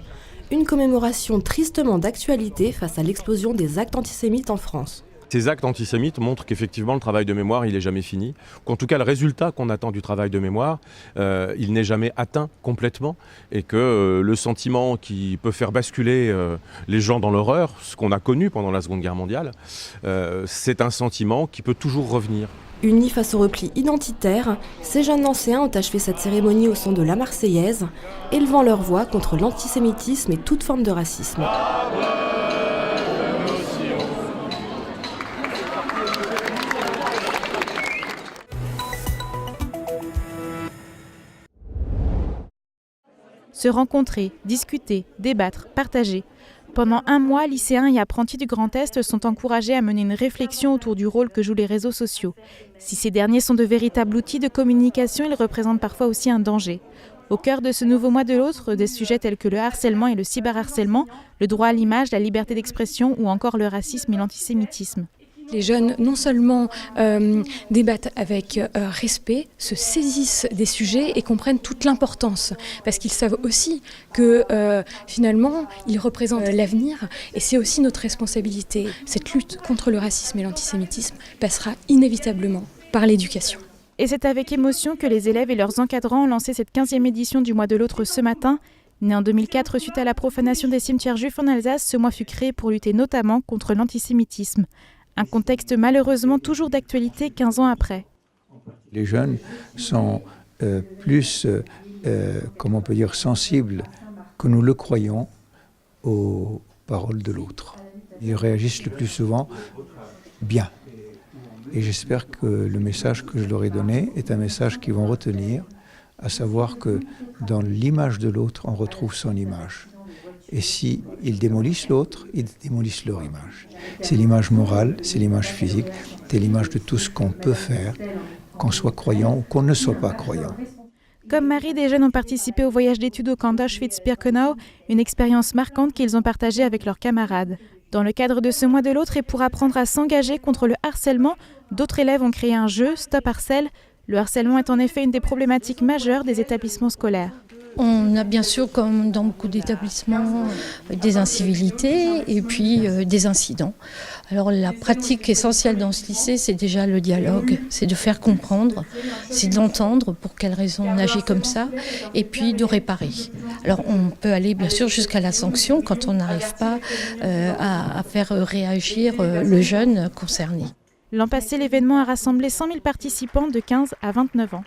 Une commémoration tristement d'actualité face à l'explosion des actes antisémites en France. Ces actes antisémites montrent qu'effectivement le travail de mémoire il n'est jamais fini, qu'en tout cas le résultat qu'on attend du travail de mémoire, il n'est jamais atteint complètement et que le sentiment qui peut faire basculer les gens dans l'horreur, ce qu'on a connu pendant la Seconde Guerre mondiale, c'est un sentiment qui peut toujours revenir. Unis face au repli identitaire, ces jeunes nancéens ont achevé cette cérémonie au son de la Marseillaise, élevant leur voix contre l'antisémitisme et toute forme de racisme. Se rencontrer, discuter, débattre, partager. Pendant un mois, lycéens et apprentis du Grand Est sont encouragés à mener une réflexion autour du rôle que jouent les réseaux sociaux. Si ces derniers sont de véritables outils de communication, ils représentent parfois aussi un danger. Au cœur de ce nouveau mois de l'autre, des sujets tels que le harcèlement et le cyberharcèlement, le droit à l'image, la liberté d'expression ou encore le racisme et l'antisémitisme. Les jeunes, non seulement débattent avec respect, se saisissent des sujets et comprennent toute l'importance, parce qu'ils savent aussi que finalement, ils représentent l'avenir et c'est aussi notre responsabilité. Cette lutte contre le racisme et l'antisémitisme passera inévitablement par l'éducation. Et c'est avec émotion que les élèves et leurs encadrants ont lancé cette 15e édition du Mois de l'Autre ce matin. Né en 2004 suite à la profanation des cimetières juifs en Alsace, ce mois fut créé pour lutter notamment contre l'antisémitisme. Un contexte malheureusement toujours d'actualité 15 ans après. Les jeunes sont plus, comment on peut dire, sensibles que nous le croyons aux paroles de l'autre. Ils réagissent le plus souvent bien. Et j'espère que le message que je leur ai donné est un message qu'ils vont retenir, à savoir que dans l'image de l'autre, on retrouve son image. Et si ils démolissent l'autre, ils démolissent leur image. C'est l'image morale, c'est l'image physique, c'est l'image de tout ce qu'on peut faire, qu'on soit croyant ou qu'on ne soit pas croyant. Comme Marie, des jeunes ont participé au voyage d'études au camp d'Auschwitz-Birkenau, une expérience marquante qu'ils ont partagée avec leurs camarades. Dans le cadre de ce mois de l'autre et pour apprendre à s'engager contre le harcèlement, d'autres élèves ont créé un jeu, Stop Harcèle. Le harcèlement est en effet une des problématiques majeures des établissements scolaires. On a bien sûr, comme dans beaucoup d'établissements, des incivilités et puis des incidents. Alors la pratique essentielle dans ce lycée, c'est déjà le dialogue, c'est de faire comprendre, c'est d'entendre pour quelles raisons on agit comme ça, et puis de réparer. Alors on peut aller bien sûr jusqu'à la sanction quand on n'arrive pas à faire réagir le jeune concerné. L'an passé, l'événement a rassemblé 100 000 participants de 15 à 29 ans.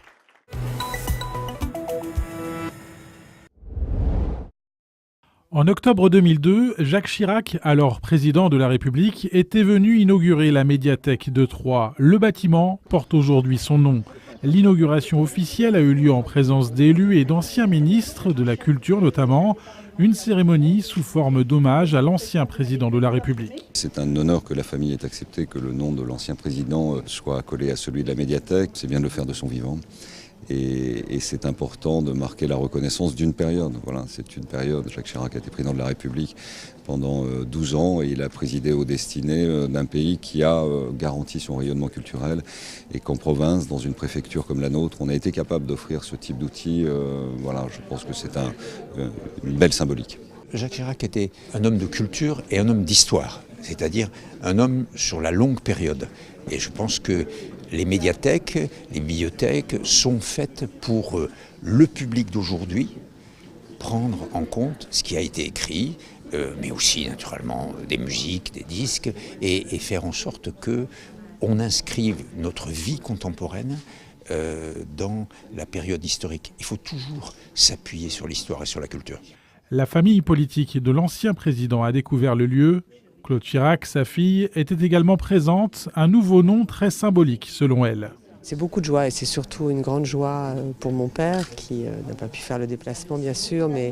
En octobre 2002, Jacques Chirac, alors président de la République, était venu inaugurer la médiathèque de Troyes. Le bâtiment porte aujourd'hui son nom. L'inauguration officielle a eu lieu en présence d'élus et d'anciens ministres de la Culture notamment. Une cérémonie sous forme d'hommage à l'ancien président de la République. C'est un honneur que la famille ait accepté que le nom de l'ancien président soit accolé à celui de la médiathèque. C'est bien de le faire de son vivant. Et c'est important de marquer la reconnaissance d'une période. Voilà, c'est une période. Jacques Chirac a été président de la République pendant 12 ans et il a présidé aux destinées d'un pays qui a garanti son rayonnement culturel et qu'en province, dans une préfecture comme la nôtre, on a été capable d'offrir ce type d'outils. Voilà, je pense que c'est une belle symbolique. Jacques Chirac était un homme de culture et un homme d'histoire, c'est-à-dire un homme sur la longue période. Et je pense que les médiathèques, les bibliothèques sont faites pour le public d'aujourd'hui, prendre en compte ce qui a été écrit, mais aussi naturellement des musiques, des disques, et faire en sorte qu'on inscrive notre vie contemporaine dans la période historique. Il faut toujours s'appuyer sur l'histoire et sur la culture. La famille politique de l'ancien président a découvert le lieu. Claude Chirac, sa fille, était également présente, un nouveau nom très symbolique selon elle. C'est beaucoup de joie et c'est surtout une grande joie pour mon père qui n'a pas pu faire le déplacement bien sûr, mais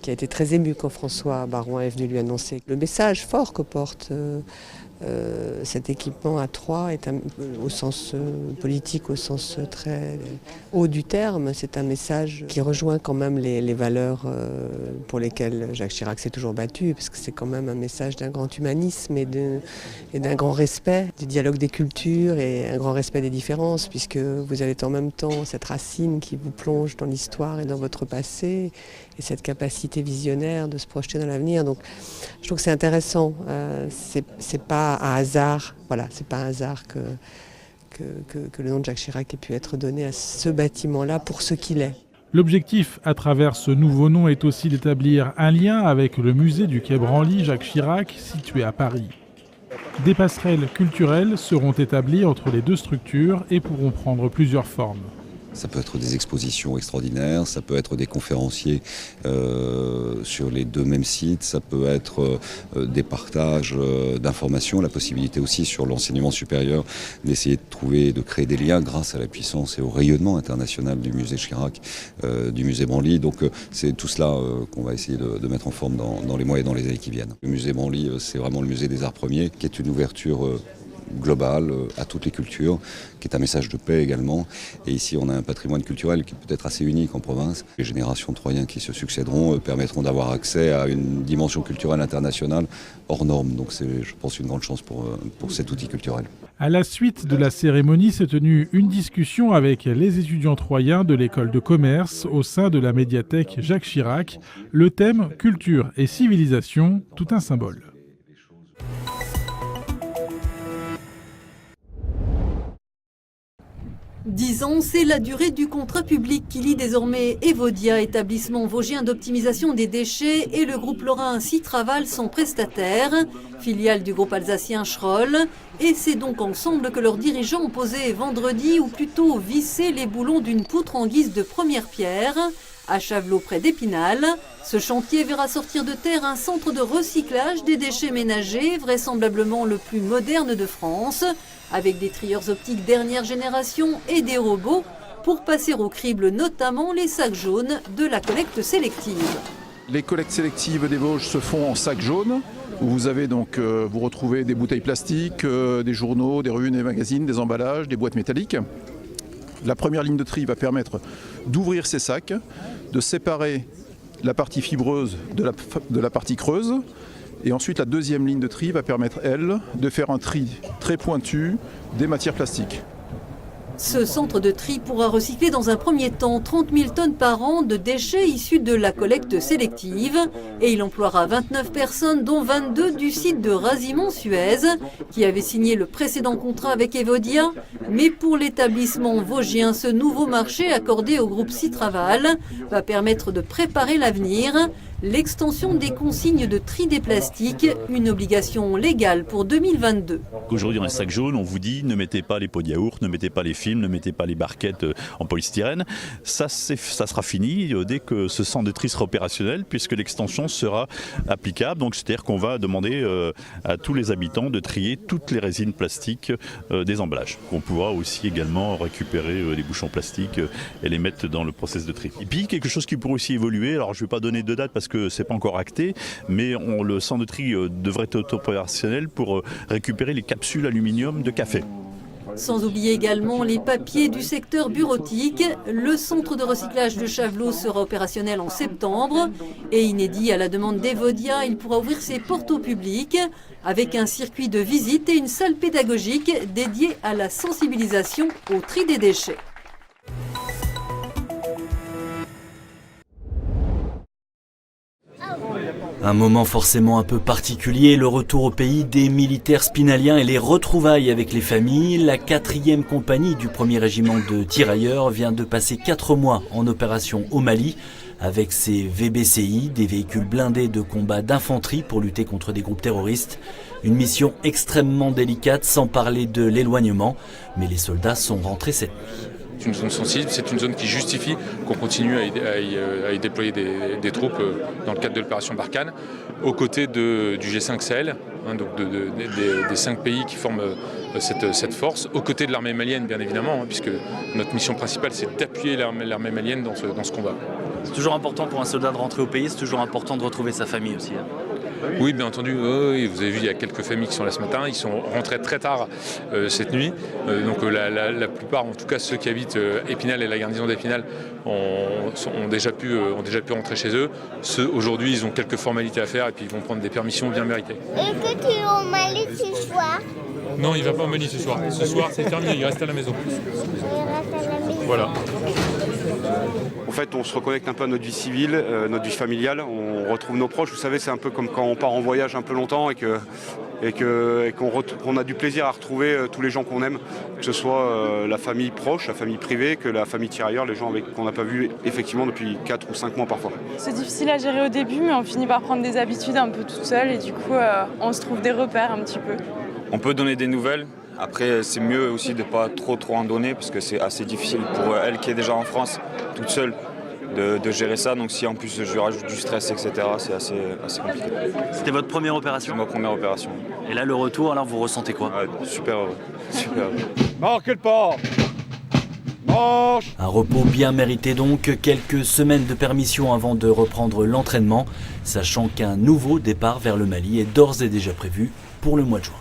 qui a été très ému quand François Baroin est venu lui annoncer le message fort que porte cet équipement à Troyes est au sens politique, au sens très haut du terme. C'est un message qui rejoint quand même les valeurs pour lesquelles Jacques Chirac s'est toujours battu, parce que c'est quand même un message d'un grand humanisme et d'un grand respect du dialogue des cultures et un grand respect des différences, puisque vous avez en même temps cette racine qui vous plonge dans l'histoire et dans votre passé, et cette capacité visionnaire de se projeter dans l'avenir. Donc je trouve que c'est intéressant. C'est pas un hasard, voilà, c'est pas un hasard que le nom de Jacques Chirac ait pu être donné à ce bâtiment-là pour ce qu'il est. L'objectif à travers ce nouveau nom est aussi d'établir un lien avec le musée du Quai Branly Jacques Chirac, situé à Paris. Des passerelles culturelles seront établies entre les deux structures et pourront prendre plusieurs formes. Ça peut être des expositions extraordinaires, ça peut être des conférenciers sur les deux mêmes sites, ça peut être des partages d'informations, la possibilité aussi sur l'enseignement supérieur d'essayer de trouver, de créer des liens grâce à la puissance et au rayonnement international du musée Chirac, du musée Branly. Donc c'est tout cela qu'on va essayer de mettre en forme dans les mois et dans les années qui viennent. Le musée Branly, c'est vraiment le musée des arts premiers, qui est une ouverture global à toutes les cultures, qui est un message de paix également. Et ici, on a un patrimoine culturel qui peut être assez unique en province. Les générations de Troyens qui se succéderont permettront d'avoir accès à une dimension culturelle internationale hors norme. Donc c'est, je pense, une grande chance pour cet outil culturel. À la suite de la cérémonie s'est tenue une discussion avec les étudiants troyens de l'école de commerce au sein de la médiathèque Jacques Chirac. Le thème « Culture et civilisation », tout un symbole. Dix ans, c'est la durée du contrat public qui lie désormais Evodia, établissement vosgien d'optimisation des déchets, et le groupe lorrain Citraval, son prestataire, filiale du groupe alsacien Schroll. Et c'est donc ensemble que leurs dirigeants ont posé vendredi, ou plutôt vissé les boulons d'une poutre en guise de première pierre, à Chavelot près d'Épinal. Ce chantier verra sortir de terre un centre de recyclage des déchets ménagers, vraisemblablement le plus moderne de France, avec des trieurs optiques dernière génération et des robots pour passer au crible notamment les sacs jaunes de la collecte sélective. Les collectes sélectives des Vosges se font en sacs jaunes, où vous avez donc vous retrouvez des bouteilles plastiques, des journaux, des revues, des magazines, des emballages, des boîtes métalliques. La première ligne de tri va permettre d'ouvrir ces sacs, de séparer la partie fibreuse de la partie creuse. Et ensuite, la deuxième ligne de tri va permettre, elle, de faire un tri très pointu des matières plastiques. Ce centre de tri pourra recycler dans un premier temps 30 000 tonnes par an de déchets issus de la collecte sélective. Et il emploiera 29 personnes, dont 22 du site de Razimont-Suez, qui avait signé le précédent contrat avec Evodia. Mais pour l'établissement vosgien, ce nouveau marché accordé au groupe Citraval va permettre de préparer l'avenir. L'extension des consignes de tri des plastiques, une obligation légale pour 2022. Aujourd'hui, dans les sacs jaunes, on vous dit ne mettez pas les pots de yaourt, ne mettez pas les films, ne mettez pas les barquettes en polystyrène. Ça sera fini dès que ce centre de tri sera opérationnel, puisque l'extension sera applicable. Donc, c'est-à-dire qu'on va demander à tous les habitants de trier toutes les résines plastiques des emballages. On pourra aussi également récupérer les bouchons plastiques et les mettre dans le process de tri. Et puis, quelque chose qui pourrait aussi évoluer, alors je ne vais pas donner de date parce que c'est pas encore acté, mais le centre de tri devrait être opérationnel pour récupérer les capsules aluminium de café. Sans oublier également les papiers du secteur bureautique. Le centre de recyclage de Chavelot sera opérationnel en septembre. Et inédit à la demande d'Evodia, il pourra ouvrir ses portes au public avec un circuit de visite et une salle pédagogique dédiée à la sensibilisation au tri des déchets. Un moment forcément un peu particulier, le retour au pays des militaires spinaliens et les retrouvailles avec les familles. La 4e compagnie du 1er régiment de tirailleurs vient de passer 4 mois en opération au Mali avec ses VBCI, des véhicules blindés de combat d'infanterie pour lutter contre des groupes terroristes. Une mission extrêmement délicate, sans parler de l'éloignement, mais les soldats sont rentrés cette nuit. C'est une zone sensible, c'est une zone qui justifie qu'on continue à y déployer des troupes dans le cadre de l'opération Barkhane, aux côtés du G5 Sahel, donc des 5 pays qui forment cette force, aux côtés de l'armée malienne bien évidemment, puisque notre mission principale c'est d'appuyer l'armée malienne dans ce combat. C'est toujours important pour un soldat de rentrer au pays, c'est toujours important de retrouver sa famille aussi. Oui, bien entendu. Vous avez vu, il y a quelques familles qui sont là ce matin. Ils sont rentrés très tard cette nuit. Donc la plupart, en tout cas ceux qui habitent Épinal et la garnison d'Épinal, ont déjà pu rentrer chez eux. Ceux aujourd'hui, ils ont quelques formalités à faire et puis ils vont prendre des permissions bien méritées. Est-ce que tu es au Mali ce soir? Non, il ne va pas au Mali ce soir. Ce soir, c'est terminé. Il reste à la maison. Voilà. En fait, on se reconnecte un peu à notre vie civile, notre vie familiale, on retrouve nos proches. Vous savez, c'est un peu comme quand on part en voyage un peu longtemps et qu'on a du plaisir à retrouver tous les gens qu'on aime, que ce soit la famille proche, la famille privée, que la famille tirailleurs, les gens qu'on n'a pas vus effectivement depuis 4 ou 5 mois parfois. C'est difficile à gérer au début, mais on finit par prendre des habitudes un peu toute seule et du coup, on se trouve des repères un petit peu. On peut donner des nouvelles. Après, c'est mieux aussi de ne pas trop en donner parce que c'est assez difficile pour elle qui est déjà en France, toute seule, de gérer ça. Donc si en plus je rajoute du stress, etc., c'est assez compliqué. C'était votre première opération? C'est ma première opération. Et là, le retour, alors vous ressentez quoi? Super heureux. Super heureux. Marquez le pas. Marche. Un repos bien mérité donc, quelques semaines de permission avant de reprendre l'entraînement, sachant qu'un nouveau départ vers le Mali est d'ores et déjà prévu pour le mois de juin.